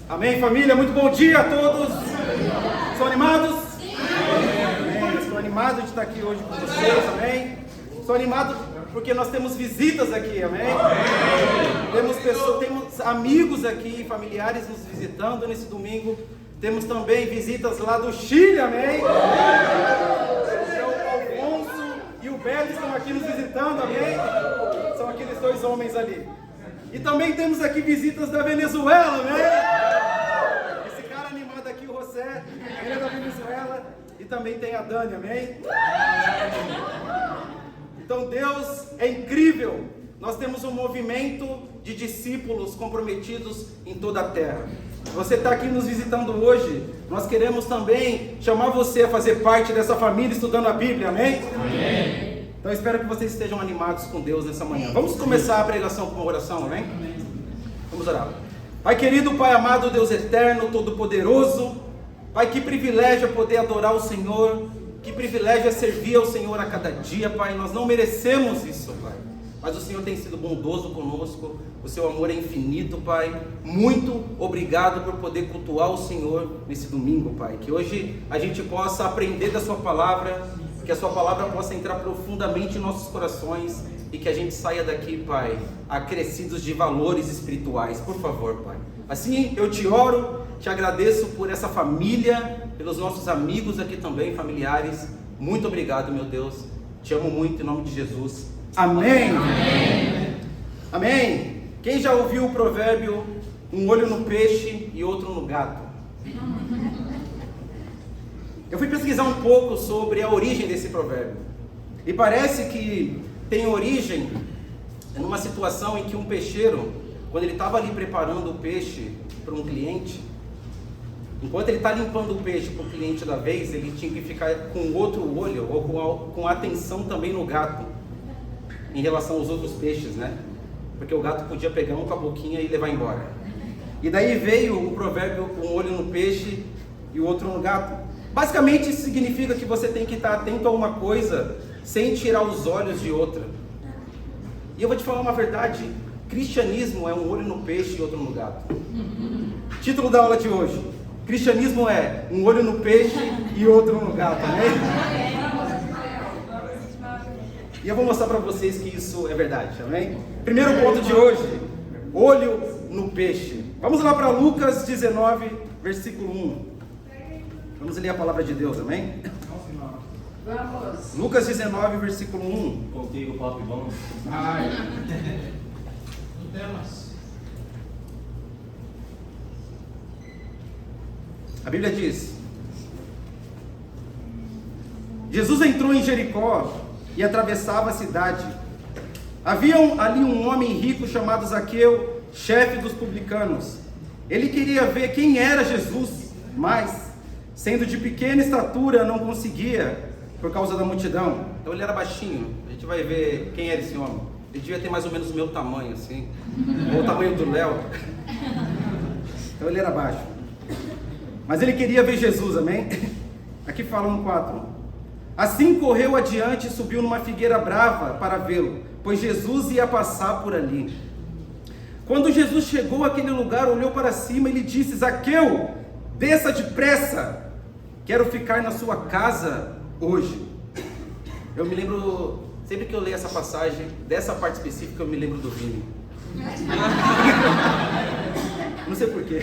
Amém, família? Muito bom dia a todos. Estão animados? Amém. Estou animado de estar aqui hoje com vocês, amém? Estou animado porque nós temos visitas aqui, amém? Temos pessoas, temos amigos aqui, familiares nos visitando nesse domingo. Temos também visitas lá do Chile, amém? O Alfonso e o Beto estão aqui nos visitando, amém? São aqueles dois homens ali. E também temos aqui visitas da Venezuela, amém? Esse cara animado aqui, o José, ele é da Venezuela. E também tem a Dani, amém? Então Deus é incrível. Nós temos um movimento de discípulos comprometidos em toda a terra. Você está aqui nos visitando hoje, nós queremos também chamar você a fazer parte dessa família estudando a Bíblia, amém? Amém. Então eu espero que vocês estejam animados com Deus nessa manhã. Vamos começar a pregação com uma oração, amém? Vamos orar. Pai querido, Pai amado, Deus eterno, todo-poderoso, Pai, que privilégio é poder adorar o Senhor, que privilégio é servir ao Senhor a cada dia, Pai. Nós não merecemos isso, Pai, mas o Senhor tem sido bondoso conosco, o seu amor é infinito, Pai. Muito obrigado por poder cultuar o Senhor nesse domingo, Pai. Que hoje a gente possa aprender da sua palavra, que a sua palavra possa entrar profundamente em nossos corações e que a gente saia daqui, Pai, acrescidos de valores espirituais, por favor, Pai. Assim eu te oro, te agradeço por essa família, pelos nossos amigos aqui também, familiares. Muito obrigado, meu Deus. Te amo muito em nome de Jesus. Amém. Amém. Amém. Quem já ouviu o provérbio, um olho no peixe e outro no gato? Eu fui pesquisar um pouco sobre a origem desse provérbio. E parece que tem origem numa situação em que um peixeiro, quando ele estava ali preparando o peixe para um cliente, enquanto ele está limpando o peixe para o cliente da vez, ele tinha que ficar com outro olho, ou com atenção também no gato, em relação aos outros peixes, né? Porque o gato podia pegar um com a boquinha e levar embora. E daí veio o provérbio, um olho no peixe e o outro no gato. Basicamente isso significa que você tem que estar atento a uma coisa sem tirar os olhos de outra. E eu vou te falar uma verdade: cristianismo é um olho no peixe e outro no gato. Título da aula de hoje: cristianismo é um olho no peixe e outro no gato, amém? E eu vou mostrar para vocês que isso é verdade, amém? Primeiro ponto de hoje: olho no peixe. Vamos lá para Lucas 19, versículo 1. Vamos ler a palavra de Deus, amém? Vamos. Lucas 19, versículo 1. Contigo, papo bom. Ai. Não temas. A Bíblia diz: Jesus entrou em Jericó e atravessava a cidade. Havia ali um homem rico chamado Zaqueu, chefe dos publicanos. Ele queria ver quem era Jesus, mas, sendo de pequena estatura, não conseguia, por causa da multidão. Então ele era baixinho. A gente vai ver quem era esse homem. Ele devia ter mais ou menos o meu tamanho, assim, ou o tamanho do Léo. Então ele era baixo. Mas ele queria ver Jesus, amém? Aqui fala no 4. Assim correu adiante e subiu numa figueira brava para vê-lo, pois Jesus ia passar por ali. Quando Jesus chegou àquele lugar, olhou para cima e lhe disse: Zaqueu, desça depressa, quero ficar na sua casa hoje. Eu me lembro, sempre que eu leio essa passagem, dessa parte específica, eu me lembro do Vini. Não sei porquê.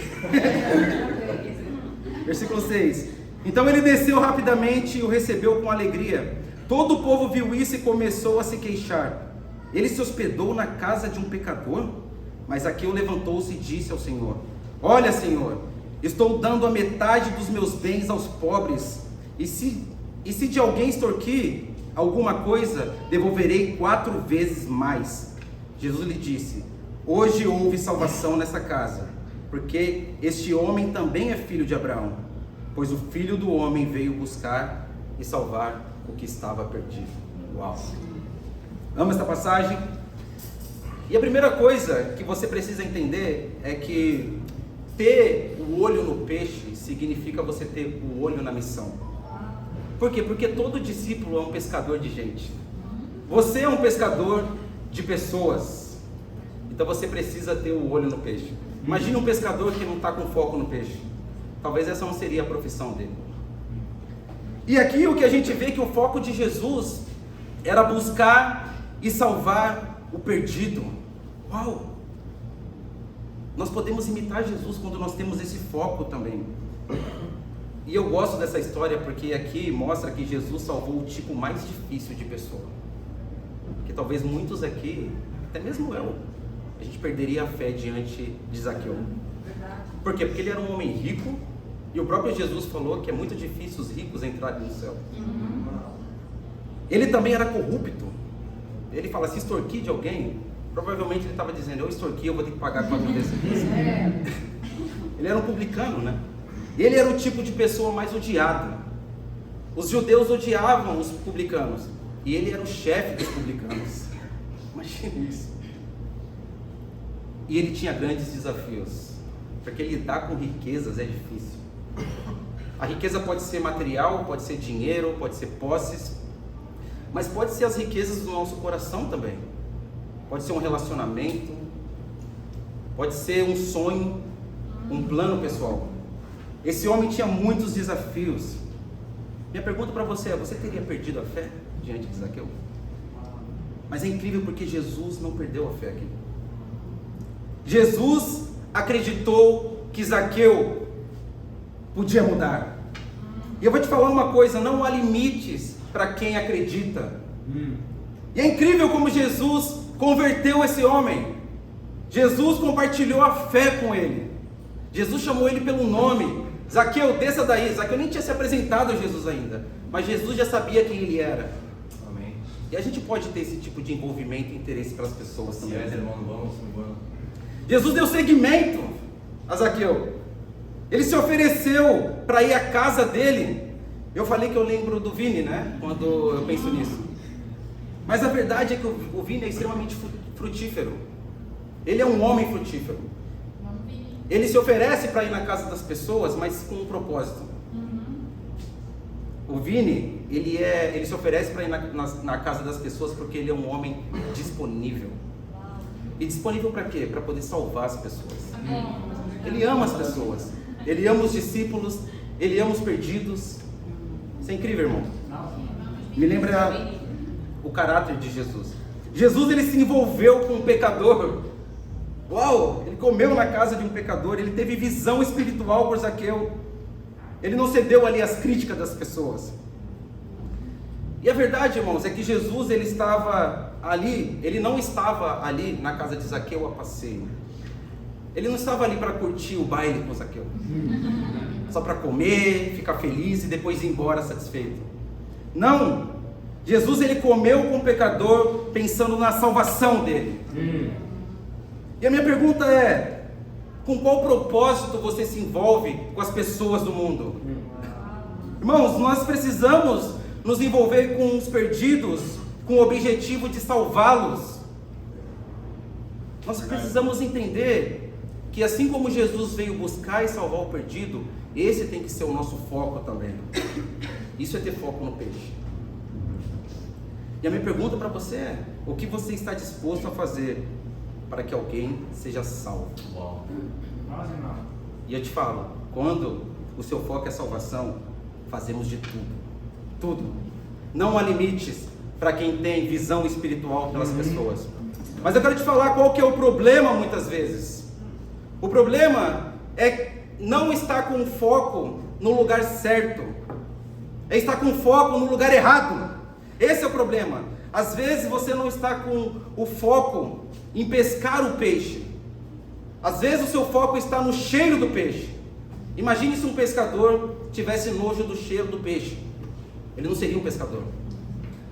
Versículo 6. Então ele desceu rapidamente e o recebeu com alegria. Todo o povo viu isso e começou a se queixar. Ele se hospedou na casa de um pecador? Mas Zaqueu levantou-se e disse ao Senhor: Olha, Senhor, estou dando a metade dos meus bens aos pobres, e se de alguém extorquir alguma coisa, devolverei 4 vezes mais. Jesus lhe disse: Hoje houve salvação nessa casa, porque este homem também é filho de Abraão, pois o Filho do Homem veio buscar e salvar o que estava perdido. Uau! Amo esta passagem. E a primeira coisa que você precisa entender é que ter o olho no peixe significa você ter o olho na missão. Por quê? Porque todo discípulo é um pescador de gente. Você é um pescador de pessoas. Então você precisa ter o olho no peixe. Imagine um pescador que não está com foco no peixe. Talvez essa não seria a profissão dele. E aqui o que a gente vê é que o foco de Jesus era buscar e salvar o perdido. Uau! Nós podemos imitar Jesus quando nós temos esse foco também. E eu gosto dessa história porque aqui mostra que Jesus salvou o tipo mais difícil de pessoa. Que talvez muitos aqui, até mesmo eu, a gente perderia a fé diante de Zaqueu. Por quê? Porque ele era um homem rico e o próprio Jesus falou que é muito difícil os ricos entrarem no céu. Ele também era corrupto. Ele fala, se extorquir de alguém, provavelmente ele estava dizendo, eu extorqui, eu vou ter que pagar 4 vezes. Ele era um publicano, né? Ele era o tipo de pessoa mais odiada. Os judeus odiavam os publicanos. E ele era o chefe dos publicanos. Imagina isso. E ele tinha grandes desafios. Porque lidar com riquezas é difícil. A riqueza pode ser material, pode ser dinheiro, pode ser posses. Mas pode ser as riquezas do nosso coração também. Pode ser um relacionamento. Pode ser um sonho, um plano pessoal. Esse homem tinha muitos desafios. Minha pergunta para você é, você teria perdido a fé diante de Zaqueu? Mas é incrível porque Jesus não perdeu a fé aqui. Jesus acreditou que Zaqueu podia mudar. E eu vou te falar uma coisa, não há limites para quem acredita. E é incrível como Jesus converteu esse homem. Jesus compartilhou a fé com ele. Jesus chamou ele pelo nome. Zaqueu, desça daí. Zaqueu nem tinha se apresentado a Jesus ainda, mas Jesus já sabia quem ele era. Amém. E a gente pode ter esse tipo de envolvimento e interesse pelas pessoas também. Vamos. Jesus deu seguimento a Zaqueu. Ele se ofereceu para ir à casa dele. Eu falei que eu lembro do Vini, né? Quando eu penso nisso. Mas a verdade é que o Vini é extremamente frutífero. Ele é um homem frutífero. Ele se oferece para ir na casa das pessoas, mas com um propósito. O Vini, ele se oferece para ir na casa das pessoas porque ele é um homem disponível. E disponível para quê? Para poder salvar as pessoas. Ele ama as pessoas. Ele ama os discípulos. Ele ama os perdidos. Isso é incrível, irmão. Me lembra o caráter de Jesus. Jesus, ele se envolveu com um pecador. Uau! Ele comeu na casa de um pecador. Ele teve visão espiritual por Zaqueu. Ele não cedeu ali às críticas das pessoas. E a verdade, irmãos, é que Jesus, ele estava ali. Ele não estava ali na casa de Zaqueu a passeio. Ele não estava ali para curtir o baile com Zaqueu. Só para comer, ficar feliz e depois ir embora satisfeito. Não! Jesus, ele comeu com o pecador pensando na salvação dele. E a minha pergunta é, com qual propósito você se envolve com as pessoas do mundo? Irmãos, nós precisamos nos envolver com os perdidos, com o objetivo de salvá-los. Nós precisamos entender que assim como Jesus veio buscar e salvar o perdido, esse tem que ser o nosso foco também. Isso é ter foco no peixe. E a minha pergunta para você é, o que você está disposto a fazer para que alguém seja salvo? E eu te falo, quando o seu foco é salvação, fazemos de tudo. Tudo. Não há limites para quem tem visão espiritual pelas pessoas. Mas eu quero te falar qual que é o problema muitas vezes. O problema é não estar com foco no lugar certo. É estar com foco no lugar errado. Esse é o problema. Às vezes você não está com o foco em pescar o peixe. Às vezes o seu foco está no cheiro do peixe. Imagine se um pescador tivesse nojo do cheiro do peixe. Ele não seria um pescador.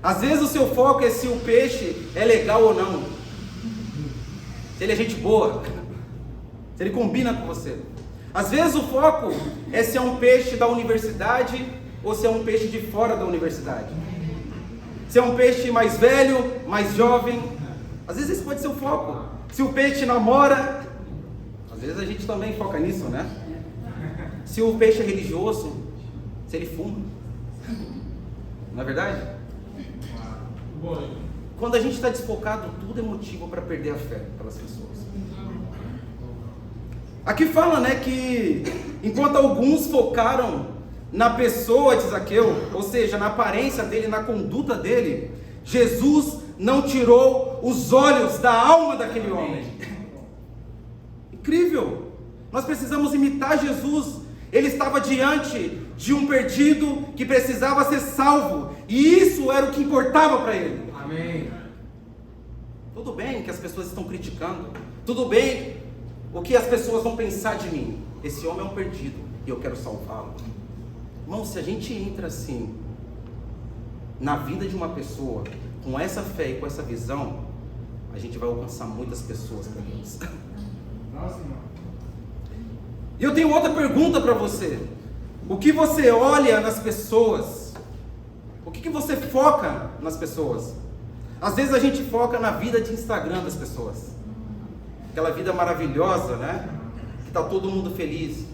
Às vezes o seu foco é se o peixe é legal ou não. Se ele é gente boa. Se ele combina com você. Às vezes o foco é se é um peixe da universidade ou se é um peixe de fora da universidade. Se é um peixe mais velho, mais jovem. Às vezes esse pode ser o foco. Se o peixe namora, às vezes a gente também foca nisso, né? Se o peixe é religioso, se ele fuma. Não é verdade? Quando a gente está desfocado, tudo é motivo para perder a fé pelas pessoas. Aqui fala, né, que enquanto alguns focaram na pessoa de Zaqueu, ou seja, na aparência dele, na conduta dele, Jesus não tirou os olhos da alma daquele homem. Incrível! Nós precisamos imitar Jesus. Ele estava diante de um perdido que precisava ser salvo, e isso era o que importava para ele. Amém. Tudo bem que as pessoas estão criticando, tudo bem o que as pessoas vão pensar de mim. Esse homem é um perdido e eu quero salvá-lo. Irmão, se a gente entra assim na vida de uma pessoa com essa fé e com essa visão, a gente vai alcançar muitas pessoas para Deus. Nossa, irmão. E eu tenho outra pergunta para você. O que você olha nas pessoas? O que você foca nas pessoas? Às vezes a gente foca na vida de Instagram das pessoas. Aquela vida maravilhosa, né? Que está todo mundo feliz.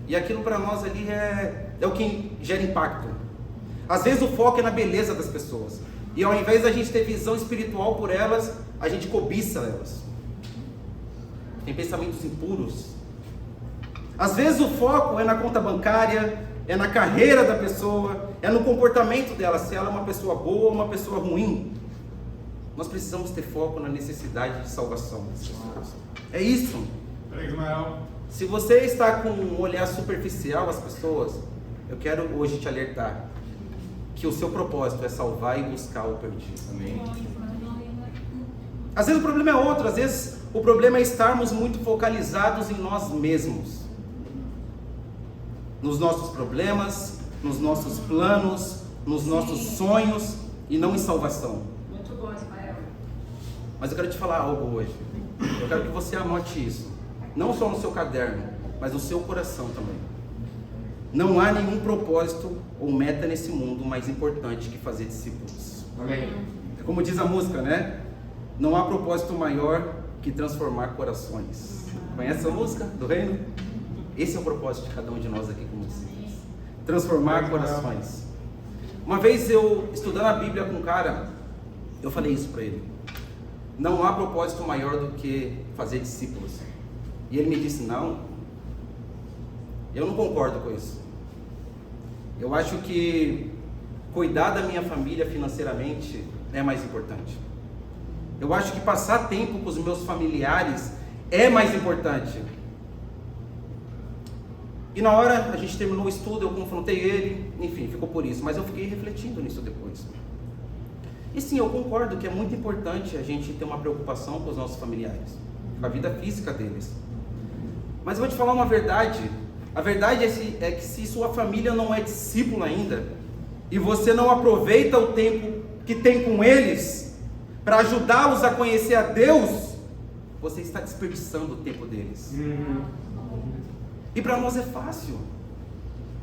E aquilo para nós ali é o que gera impacto. Às vezes o foco é na beleza das pessoas. E ao invés da gente ter visão espiritual por elas, a gente cobiça elas. Tem pensamentos impuros. Às vezes o foco é na conta bancária, é na carreira da pessoa, é no comportamento dela, se ela é uma pessoa boa ou uma pessoa ruim. Nós precisamos ter foco na necessidade de salvação das pessoas. É isso. Se você está com um olhar superficial às pessoas, eu quero hoje te alertar que o seu propósito é salvar e buscar o perdido. Amém? Às vezes o problema é outro, às vezes o problema é estarmos muito focalizados em nós mesmos. Nos nossos problemas, nos nossos planos, nos nossos sonhos e não em salvação. Muito bom, Ismael. Mas eu quero te falar algo hoje. Eu quero que você anote isso. Não só no seu caderno, mas no seu coração também. Não há nenhum propósito ou meta nesse mundo mais importante que fazer discípulos. Amém. É como diz a música, né? Não há propósito maior que transformar corações. Conhece essa música do reino? Esse é o propósito de cada um de nós aqui como discípulos. Transformar corações. Uma vez eu, estudando a Bíblia com um cara, eu falei isso para ele. Não há propósito maior do que fazer discípulos. E ele me disse, não, eu não concordo com isso. Eu acho que cuidar da minha família financeiramente é mais importante. Eu acho que passar tempo com os meus familiares é mais importante. E na hora a gente terminou o estudo, eu confrontei ele, enfim, ficou por isso. Mas eu fiquei refletindo nisso depois. E sim, eu concordo que é muito importante a gente ter uma preocupação com os nossos familiares, com a vida física deles. Mas eu vou te falar uma verdade. A verdade é que se sua família não é discípula ainda, e você não aproveita o tempo que tem com eles, para ajudá-los a conhecer a Deus, você está desperdiçando o tempo deles. E para nós é fácil,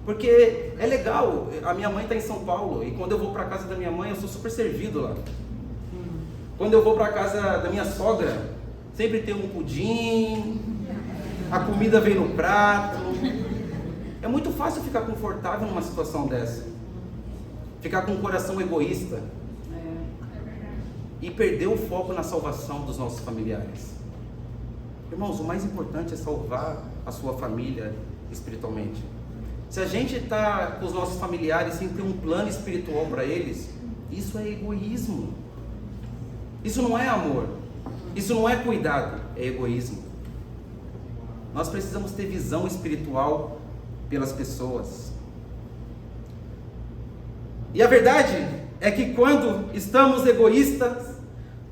porque é legal. A minha mãe está em São Paulo, e quando eu vou para a casa da minha mãe, eu sou super servido lá. Quando eu vou para a casa da minha sogra, sempre tem um pudim, a comida vem no prato. É muito fácil ficar confortável numa situação dessa, ficar com um coração egoísta e perder o foco na salvação dos nossos familiares. Irmãos, o mais importante é salvar a sua família espiritualmente. Se a gente está com os nossos familiares sem ter um plano espiritual para eles, isso é egoísmo. Isso não é amor. Isso não é cuidado, é egoísmo. Nós precisamos ter visão espiritual pelas pessoas. E a verdade é que quando estamos egoístas,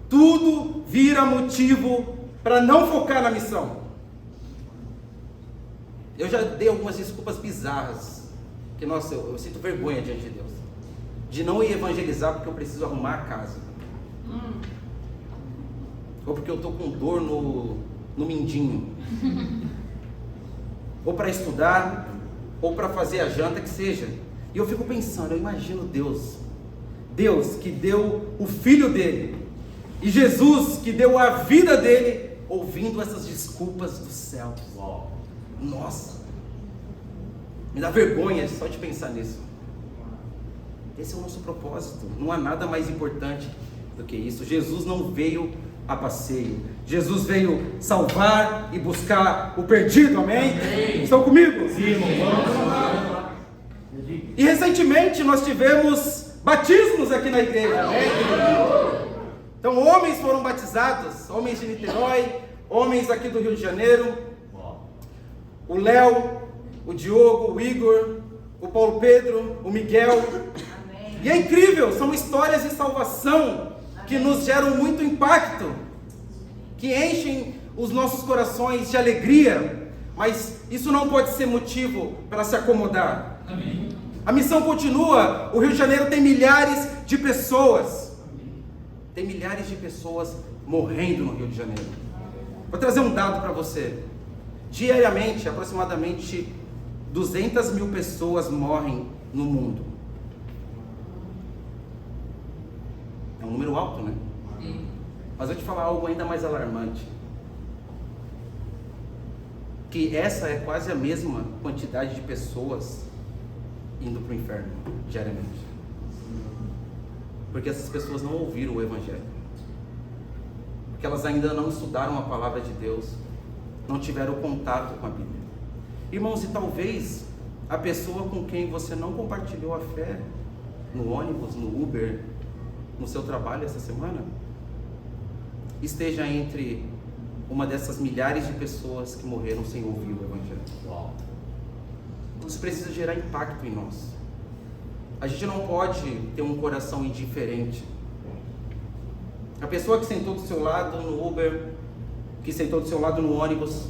tudo vira motivo para não focar na missão. Eu já dei algumas desculpas bizarras, que nossa, eu sinto vergonha diante de Deus, de não ir evangelizar porque eu preciso arrumar a casa, ou porque eu estou com dor no mindinho, ou para estudar, ou para fazer a janta, que seja. E eu fico pensando, eu imagino Deus que deu o Filho dele, e Jesus que deu a vida dele, ouvindo essas desculpas do céu. Uau. Nossa, me dá vergonha só de pensar nisso. Esse é o nosso propósito. Não há nada mais importante do que isso. Jesus não veio a passeio. Jesus veio salvar e buscar o perdido, amém? Amém. Estão comigo? Sim, vamos. E recentemente nós tivemos batismos aqui na igreja, amém? Então homens foram batizados, homens de Niterói, homens aqui do Rio de Janeiro, o Léo, o Diogo, o Igor, o Paulo Pedro, o Miguel. Amém. E é incrível, são histórias de salvação que nos geram muito impacto, que enchem os nossos corações de alegria, mas isso não pode ser motivo para se acomodar. Amém. A missão continua, o Rio de Janeiro tem milhares de pessoas, tem milhares de pessoas morrendo no Rio de Janeiro. Vou trazer um dado para você. Diariamente, aproximadamente 200 mil pessoas morrem no mundo. É um número alto, né? Mas eu vou te falar algo ainda mais alarmante. Que essa é quase a mesma quantidade de pessoas indo para o inferno, diariamente. Porque essas pessoas não ouviram o Evangelho. Porque elas ainda não estudaram a palavra de Deus, não tiveram contato com a Bíblia. Irmãos, e talvez a pessoa com quem você não compartilhou a fé, no ônibus, no Uber, no seu trabalho essa semana, esteja entre uma dessas milhares de pessoas que morreram sem ouvir o Evangelho. Uau. Isso precisa gerar impacto em nós. A gente não pode ter um coração indiferente. A pessoa que sentou do seu lado no Uber, que sentou do seu lado no ônibus,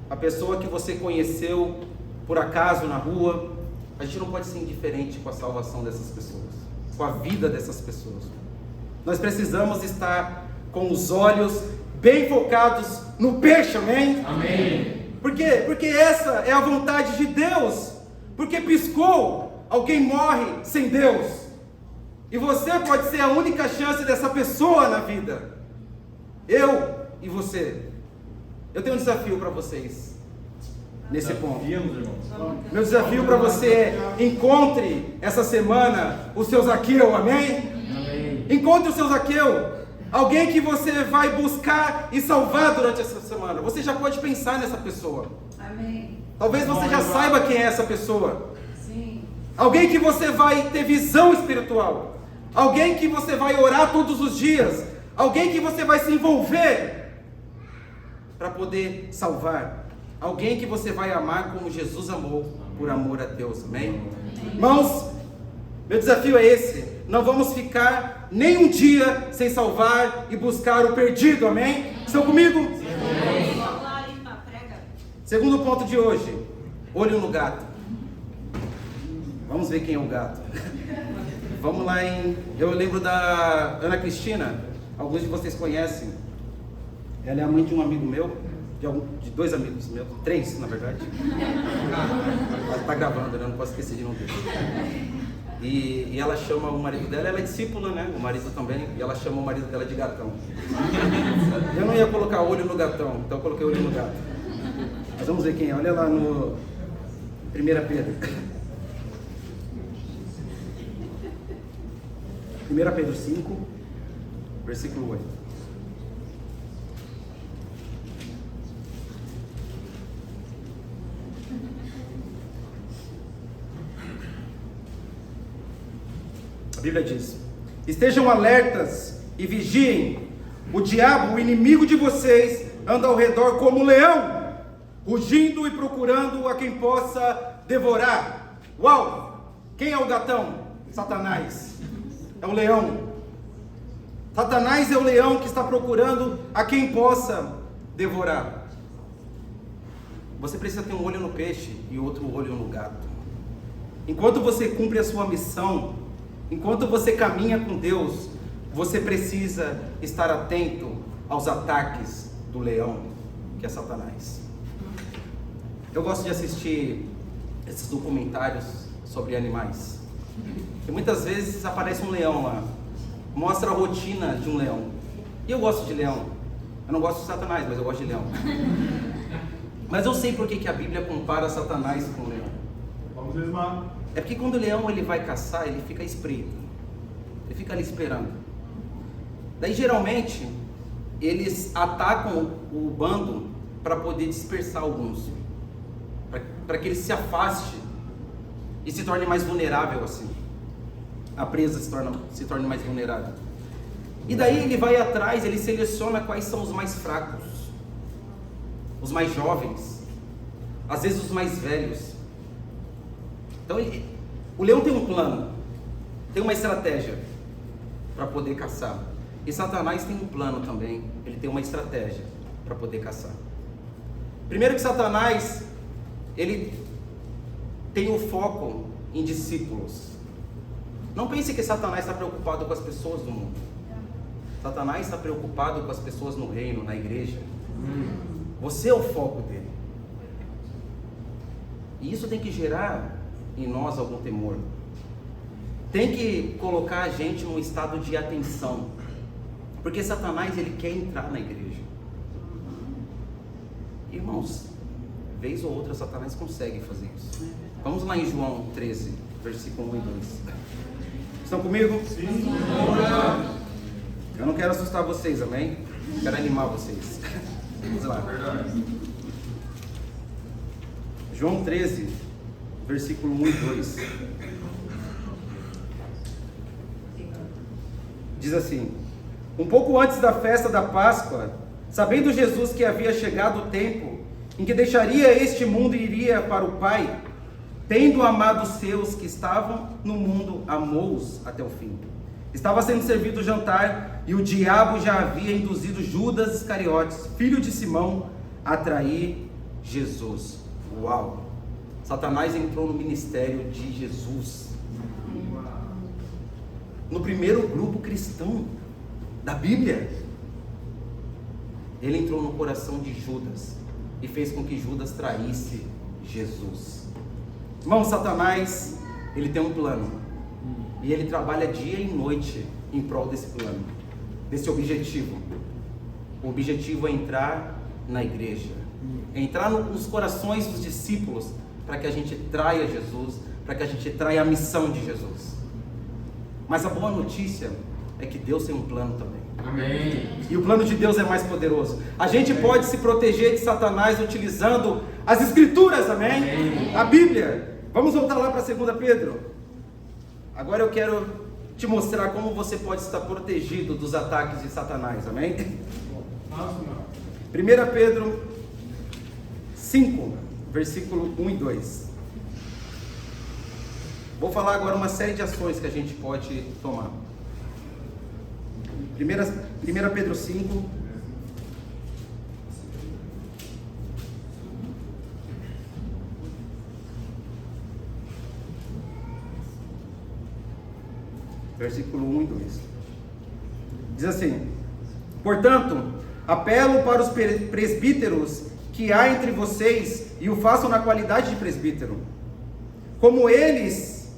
a pessoa que você conheceu por acaso na rua, a gente não pode ser indiferente com a salvação dessas pessoas, com a vida dessas pessoas. Nós precisamos estar com os olhos bem focados no peixe, amém? Amém. Por quê? Porque essa é a vontade de Deus. Porque piscou, alguém morre sem Deus. E você pode ser a única chance dessa pessoa na vida. Eu e você. Eu tenho um desafio para vocês nesse ponto. Meu desafio para você é: encontre essa semana o seu Zaqueu, amém? Amém. Encontre o seu Zaqueu. Alguém que você vai buscar e salvar durante essa semana. Você já pode pensar nessa pessoa. Amém. Talvez você já saiba quem é essa pessoa. Sim. Alguém que você vai ter visão espiritual. Alguém que você vai orar todos os dias. Alguém que você vai se envolver para poder salvar. Alguém que você vai amar como Jesus amou, por amor a Deus. Amém? Irmãos, meu desafio é esse. Não vamos ficar nem um dia sem salvar e buscar o perdido, amém? Estão comigo? Sim. Segundo ponto de hoje, olho no gato. Vamos ver quem é o gato. Vamos lá eu lembro da Ana Cristina, alguns de vocês conhecem. Ela é a mãe de um amigo meu, de dois amigos meus, 3 na verdade. Ela está gravando, né? Não posso esquecer de não ter. E ela chama o marido dela, ela é discípula, né? O marido também, e ela chama o marido dela de gatão. Eu não ia colocar olho no gatão, então eu coloquei olho no gato. Mas vamos ver quem é, olha lá no 1 Pedro. 1 Pedro 5, versículo 8. A Bíblia diz: estejam alertas e vigiem. O diabo, o inimigo de vocês, anda ao redor como um leão, rugindo e procurando a quem possa devorar. Uau! Quem é o gatão? Satanás. É o leão. Satanás é o leão que está procurando a quem possa devorar. Você precisa ter um olho no peixe e outro olho no gato. Enquanto você cumpre a sua missão, enquanto você caminha com Deus, você precisa estar atento aos ataques do leão, que é Satanás. Eu gosto de assistir esses documentários sobre animais. E muitas vezes aparece um leão lá, mostra a rotina de um leão. E eu gosto de leão. Eu não gosto de Satanás, mas eu gosto de leão. Mas eu sei por que a Bíblia compara Satanás com o leão. Vamos ver. É porque quando o leão ele vai caçar, ele fica espreito. Ele fica ali esperando. Daí geralmente, eles atacam o bando para poder dispersar alguns, para que ele se afaste e se torne mais vulnerável assim. A presa se torne mais vulnerável. E daí ele vai atrás, ele seleciona quais são os mais fracos, os mais jovens, às vezes os mais velhos. Então o leão tem um plano, tem uma estratégia para poder caçar. E Satanás tem um plano também, ele tem uma estratégia para poder caçar. Primeiro que Satanás, ele tem o foco em discípulos. Não pense que Satanás está preocupado com as pessoas do mundo. Satanás está preocupado com as pessoas no reino, na igreja. Você é o foco dele. E isso tem que gerar em nós algum temor. Tem que colocar a gente num estado de atenção. Porque Satanás, ele quer entrar na igreja. Irmãos, vez ou outra Satanás consegue fazer isso. Vamos lá em João 13, versículo 1 e 2. Estão comigo? Sim. Eu não quero assustar vocês, amém? Quero animar vocês. Vamos lá. João 13, versículo 1 e 2. Diz assim: um pouco antes da festa da Páscoa, sabendo Jesus que havia chegado o tempo em que deixaria este mundo e iria para o Pai, tendo amado os seus que estavam no mundo, amou-os até o fim. Estava sendo servido o jantar e o diabo já havia induzido Judas Iscariotes, filho de Simão, a trair Jesus. Uau! Satanás entrou no ministério de Jesus. No primeiro grupo cristão da Bíblia. Ele entrou no coração de Judas e fez com que Judas traísse Jesus. Irmão, Satanás, ele tem um plano. E ele trabalha dia e noite em prol desse plano, desse objetivo. O objetivo é entrar na igreja, é entrar nos corações dos discípulos, para que a gente traia Jesus, para que a gente traia a missão de Jesus. Mas a boa notícia é que Deus tem um plano também. Amém. E o plano de Deus é mais poderoso. A gente pode se proteger de Satanás utilizando as Escrituras, amém? A Bíblia. Vamos voltar lá para 2 Pedro. Agora eu quero te mostrar como você pode estar protegido dos ataques de Satanás, amém? 1 Pedro 5, versículo 1 e 2. Vou falar agora uma série de ações que a gente pode tomar. 1 Pedro 5, versículo 1 e 2. Diz assim: portanto, apelo para os presbíteros que há entre vocês, e o façam na qualidade de presbítero, como eles,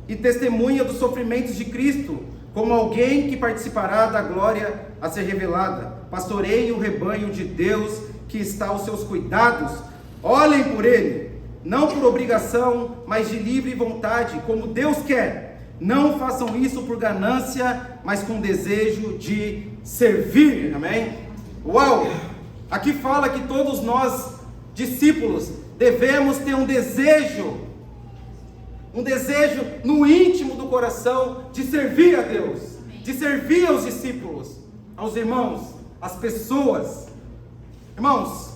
e testemunha dos sofrimentos de Cristo, como alguém que participará da glória a ser revelada. Pastoreiem o rebanho de Deus que está aos seus cuidados. Olhem por ele, não por obrigação, mas de livre vontade, como Deus quer. Não façam isso por ganância, mas com desejo de servir. Amém? Uau! Aqui fala que todos nós, discípulos, devemos ter um desejo no íntimo do coração de servir a Deus, de servir aos discípulos, aos irmãos, às pessoas. Irmãos,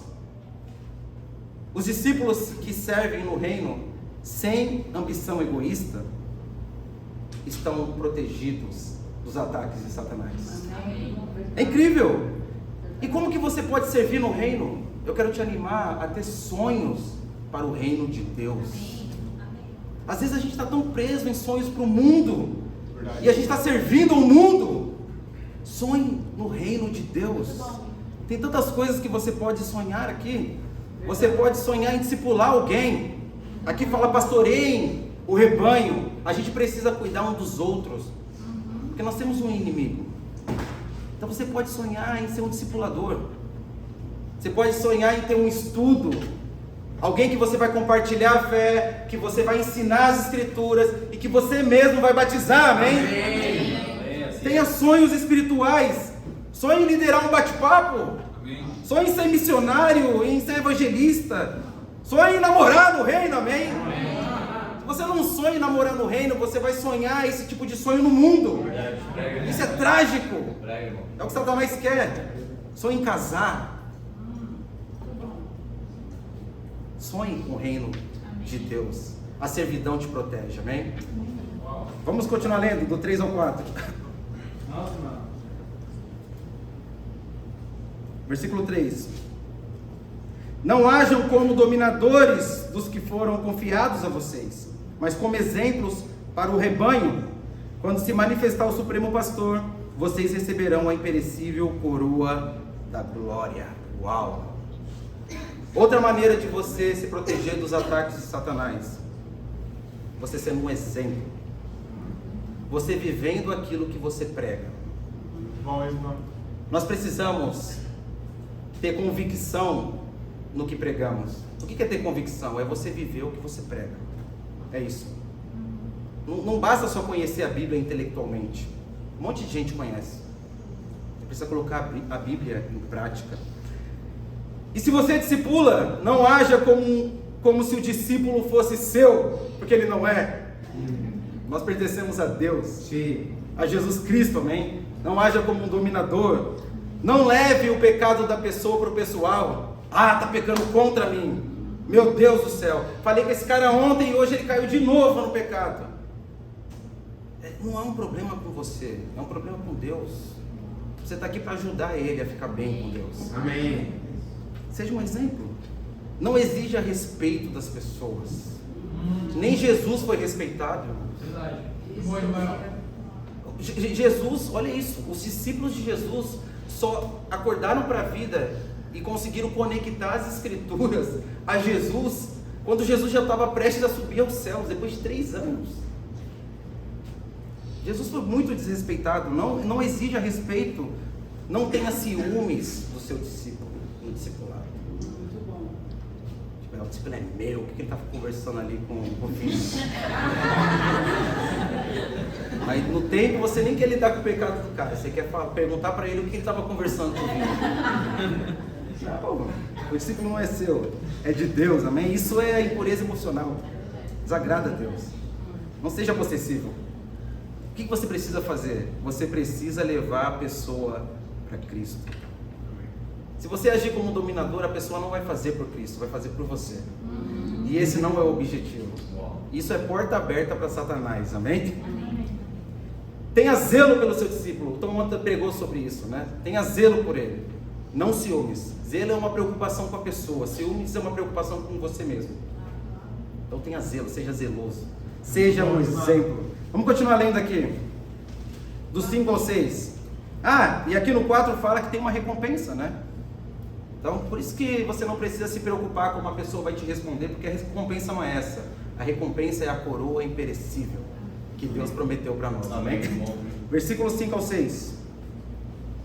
os discípulos que servem no reino sem ambição egoísta estão protegidos dos ataques de Satanás. É incrível! E como que você pode servir no reino? Eu quero te animar a ter sonhos para o reino de Deus. Às vezes a gente está tão preso em sonhos para o mundo, e a gente está servindo ao mundo. Sonhe no reino de Deus. Tem tantas coisas que você pode sonhar aqui. Você pode sonhar em discipular alguém. Aqui fala pastoreiem o rebanho. A gente precisa cuidar um dos outros, porque nós temos um inimigo. Então você pode sonhar em ser um discipulador. Você pode sonhar em ter um estudo, alguém que você vai compartilhar a fé, que você vai ensinar as Escrituras e que você mesmo vai batizar, amém? Tenha sonhos espirituais. sonha em liderar um bate-papo, Amém. sonha em ser missionário, em ser evangelista, sonha em namorar no reino, amém? Se você não sonha em namorar no reino, você vai sonhar esse tipo de sonho no mundo. Isso é trágico. É o que Satanás quer. Sonha em casar. Sonhe com o reino de Deus. A servidão te protege, amém? Vamos continuar lendo, do 3 ao 4. Nossa, mano. Versículo 3. Não hajam como dominadores dos que foram confiados a vocês, mas como exemplos para o rebanho. Quando se manifestar o Supremo Pastor, vocês receberão a imperecível coroa da glória. Uau! Outra maneira de você se proteger dos ataques de Satanás, você sendo um exemplo, você vivendo aquilo que você prega. Bom, irmão. Nós precisamos ter convicção no que pregamos. O que é ter convicção? É você viver o que você prega. É isso. Não basta só conhecer a Bíblia intelectualmente. Um monte de gente conhece. Você precisa colocar a Bíblia em prática. E se você discipula, não haja como se o discípulo fosse seu, porque ele não é. Nós pertencemos a Deus, a Jesus Cristo, amém? Não haja como um dominador. Não leve o pecado da pessoa para o pessoal. Ah, está pecando contra mim. Meu Deus do céu. Falei com esse cara ontem e hoje ele caiu de novo no pecado. Não é um problema com você, é um problema com Deus. Você está aqui para ajudar ele a ficar bem com Deus. Amém. Seja um exemplo. Não exija respeito das pessoas. Nem Jesus foi respeitado. Verdade. Bom, irmão. Jesus, olha isso, os discípulos de Jesus só acordaram para a vida e conseguiram conectar as escrituras a Jesus quando Jesus já estava prestes a subir aos céus, depois de 3 anos. Jesus foi muito desrespeitado. Não exija respeito, não tenha ciúmes do seu discípulo no discipulado. Muito bom. O discípulo é meu, o que ele estava conversando ali com o filho? Mas no tempo você nem quer lidar com o pecado do cara, você quer perguntar para ele o que ele estava conversando com o filho. Não, o discípulo não é seu, é de Deus, amém? Isso é impureza emocional, desagrada a Deus. Não seja possessivo. O que você precisa fazer? Você precisa levar a pessoa para Cristo. Se você agir como dominador, a pessoa não vai fazer por Cristo, vai fazer por você. E esse não é o objetivo. Isso é porta aberta para Satanás, amém? Tenha zelo pelo seu discípulo. O Tom ontem pregou sobre isso, né? Tenha zelo por ele, não ciúmes. Zelo é uma preocupação com a pessoa, ciúmes é uma preocupação com você mesmo. Então tenha zelo, seja zeloso, seja um exemplo. Vamos continuar lendo aqui, do 5 ao 6. E aqui no 4 fala que tem uma recompensa, né? Então, por isso que você não precisa se preocupar como a pessoa vai te responder, porque a recompensa não é essa. A recompensa é a coroa imperecível que Deus prometeu para nós, amém? Versículos 5 ao 6.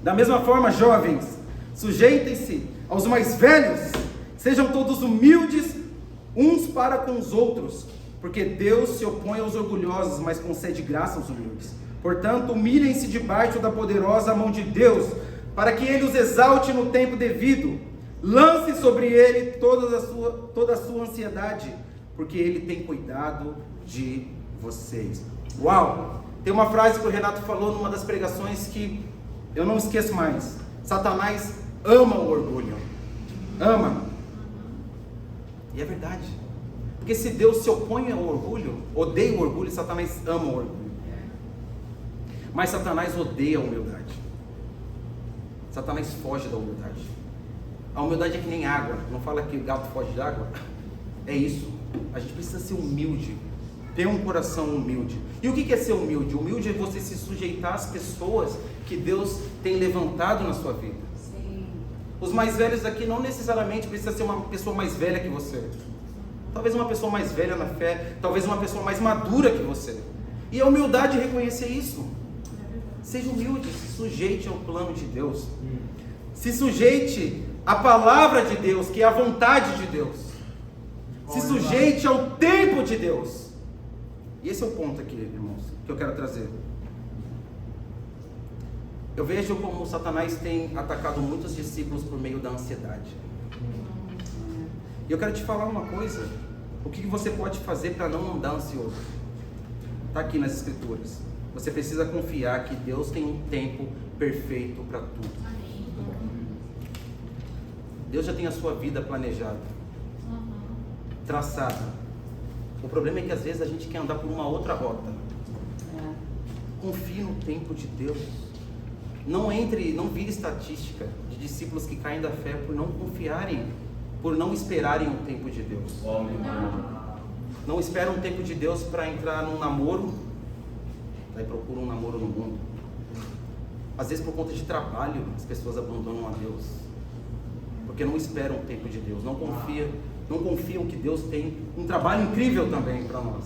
Da mesma forma, jovens, sujeitem-se aos mais velhos, sejam todos humildes uns para com os outros, porque Deus se opõe aos orgulhosos, mas concede graça aos humildes. Portanto, humilhem-se debaixo da poderosa mão de Deus, para que Ele os exalte no tempo devido. Lance sobre Ele toda a sua ansiedade, porque Ele tem cuidado de vocês. Uau! Tem uma frase que o Renato falou numa das pregações que eu não esqueço mais. Satanás ama o orgulho. Ama. E é verdade. Porque se Deus se opõe ao orgulho, odeia o orgulho, Satanás ama o orgulho. Mas Satanás odeia a humildade. Satanás foge da humildade. A humildade é que nem água. Não fala que o gato foge de água? É isso. A gente precisa ser humilde. Ter um coração humilde. E o que é ser humilde? Humilde é você se sujeitar às pessoas que Deus tem levantado na sua vida. Sim. Os mais velhos aqui não necessariamente precisa ser uma pessoa mais velha que você. Talvez uma pessoa mais velha na fé, talvez uma pessoa mais madura que você. E a humildade é reconhecer isso. Seja humilde, se sujeite ao plano de Deus. Se sujeite à palavra de Deus, que é a vontade de Deus. Se sujeite ao tempo de Deus. E esse é o ponto aqui, irmãos, que eu quero trazer. Eu vejo como Satanás tem atacado muitos discípulos por meio da ansiedade. E eu quero te falar uma coisa. O que você pode fazer para não andar ansioso? Está aqui nas Escrituras. Você precisa confiar que Deus tem um tempo perfeito para tudo. Deus já tem a sua vida planejada, traçada. O problema é que às vezes a gente quer andar por uma outra rota. Confie no tempo de Deus. Não vire estatística de discípulos que caem da fé por não confiarem, por não esperarem o tempo de Deus. Não esperam o tempo de Deus para entrar num namoro, aí procuram um namoro no mundo. Às vezes por conta de trabalho as pessoas abandonam a Deus, porque não esperam o tempo de Deus, não confiam que Deus tem um trabalho incrível também para nós.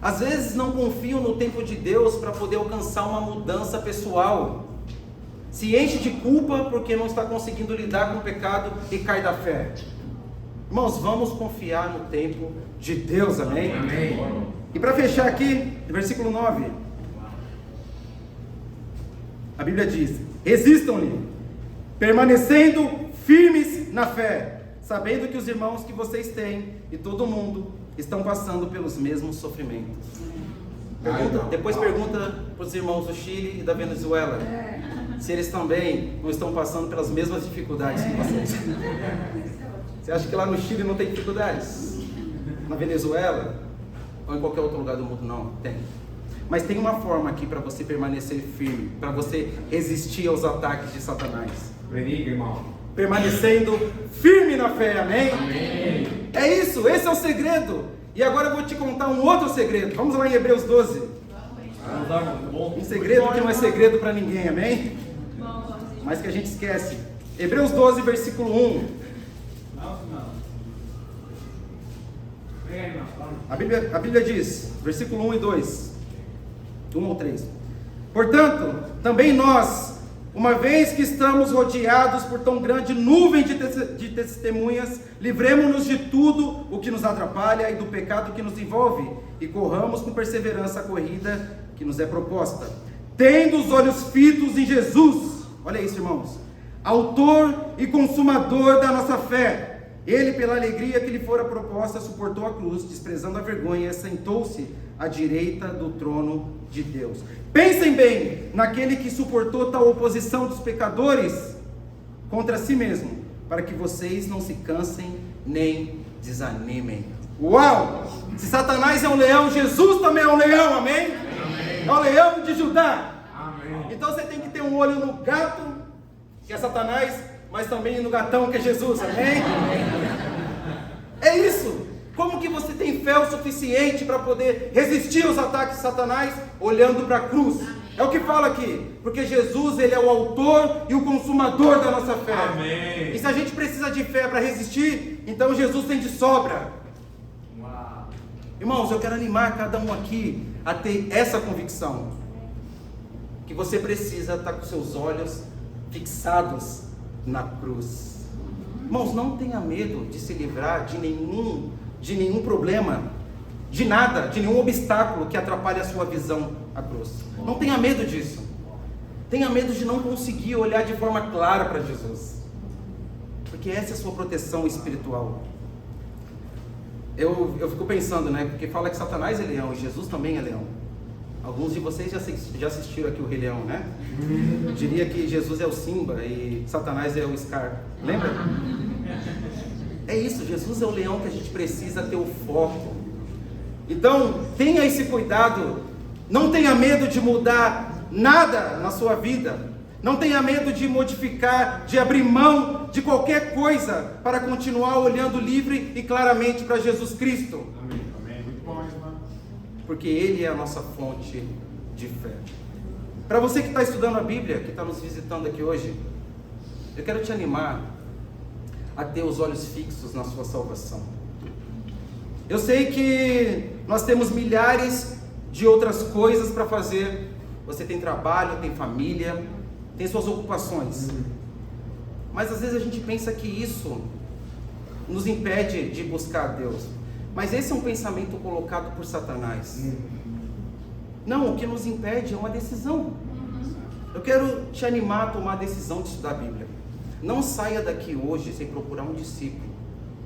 Às vezes não confiam no tempo de Deus para poder alcançar uma mudança pessoal. Se enche de culpa porque não está conseguindo lidar com o pecado e cai da fé. Irmãos, vamos confiar no tempo de Deus, amém? Amém. E para fechar aqui, versículo 9. A Bíblia diz: resistam-lhe, permanecendo firmes na fé, sabendo que os irmãos que vocês têm e todo mundo estão passando pelos mesmos sofrimentos. Depois pergunta para os irmãos do Chile e da Venezuela se eles também não estão passando pelas mesmas dificuldades que vocês. Você acha que lá no Chile não tem dificuldades? Na Venezuela? Ou em qualquer outro lugar do mundo? Não, tem. Mas tem uma forma aqui para você permanecer firme, para você resistir aos ataques de Satanás. Predica, irmão. Permanecendo firme na fé, amém? Amém. É isso, esse é o segredo. E agora eu vou te contar um outro segredo. Vamos lá em Hebreus 12. Um segredo que não é segredo para ninguém, amém? Mas que a gente esquece. Hebreus 12, versículo 1. A Bíblia diz, versículo 1 e 2, 1 ou 3. Portanto, também nós, uma vez que estamos rodeados por tão grande nuvem de testemunhas, livremo-nos de tudo o que nos atrapalha e do pecado que nos envolve, e corramos com perseverança a corrida que nos é proposta, tendo os olhos fitos em Jesus. Olha isso, irmãos. Autor e consumador da nossa fé. Ele, pela alegria que lhe fora proposta, suportou a cruz, desprezando a vergonha, e sentou-se à direita do trono de Deus. Pensem bem naquele que suportou tal oposição dos pecadores contra si mesmo, para que vocês não se cansem nem desanimem. Uau! Se Satanás é um leão, Jesus também é um leão, amém? Amém. É o leão de Judá. Amém. Então você tem que ter um olho no gato, que é Satanás, mas também no gatão, que é Jesus, amém? É isso. Como que você tem fé o suficiente para poder resistir aos ataques de Satanás olhando para a cruz? É o que fala aqui, porque Jesus, ele é o autor e o consumador da nossa fé. Amém. E se a gente precisa de fé para resistir, então Jesus tem de sobra. Uau. Irmãos, eu quero animar cada um aqui a ter essa convicção, que você precisa estar com seus olhos fixados na cruz. Irmãos, não tenha medo de se livrar de nenhum problema, de nada, de nenhum obstáculo que atrapalhe a sua visão à cruz. Não tenha medo disso. Tenha medo de não conseguir olhar de forma clara para Jesus, porque essa é a sua proteção espiritual. Eu fico pensando, né? Porque fala que Satanás é leão e Jesus também é leão. Alguns de vocês já assistiram aqui o Rei Leão, né? Eu diria que Jesus é o Simba e Satanás é o Scar. Lembra? É isso, Jesus é o leão que a gente precisa ter o foco. Então, tenha esse cuidado. Não tenha medo de mudar nada na sua vida. Não tenha medo de modificar, de abrir mão de qualquer coisa para continuar olhando livre e claramente para Jesus Cristo. Amém. Amém. Muito bom, irmão. Porque Ele é a nossa fonte de fé. Para você que está estudando a Bíblia, que está nos visitando aqui hoje, eu quero te animar a ter os olhos fixos na sua salvação. Eu sei que nós temos milhares de outras coisas para fazer. Você tem trabalho, tem família, tem suas ocupações. Mas às vezes a gente pensa que isso nos impede de buscar a Deus. Mas esse é um pensamento colocado por Satanás. Não, o que nos impede é uma decisão. Eu quero te animar a tomar a decisão de estudar a Bíblia. Não saia daqui hoje sem procurar um discípulo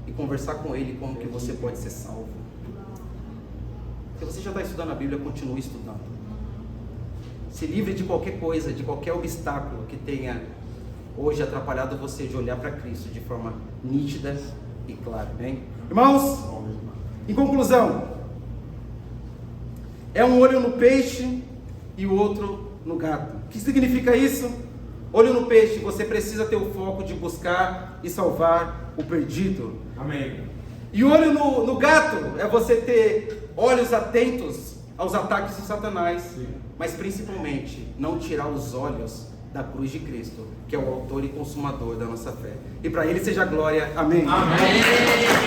e conversar com ele como que você pode ser salvo. Se você já está estudando a Bíblia, continue estudando. Se livre de qualquer coisa, de qualquer obstáculo que tenha hoje atrapalhado você de olhar para Cristo de forma nítida e clara. Bem? Irmãos, em conclusão, é um olho no peixe e o outro no gato. O que significa isso? Olho no peixe, você precisa ter o foco de buscar e salvar o perdido. Amém. E olho no gato é você ter olhos atentos aos ataques de Satanás, Sim. mas principalmente não tirar os olhos da cruz de Cristo, que é o autor e consumador da nossa fé. E para ele seja glória. Amém. Amém.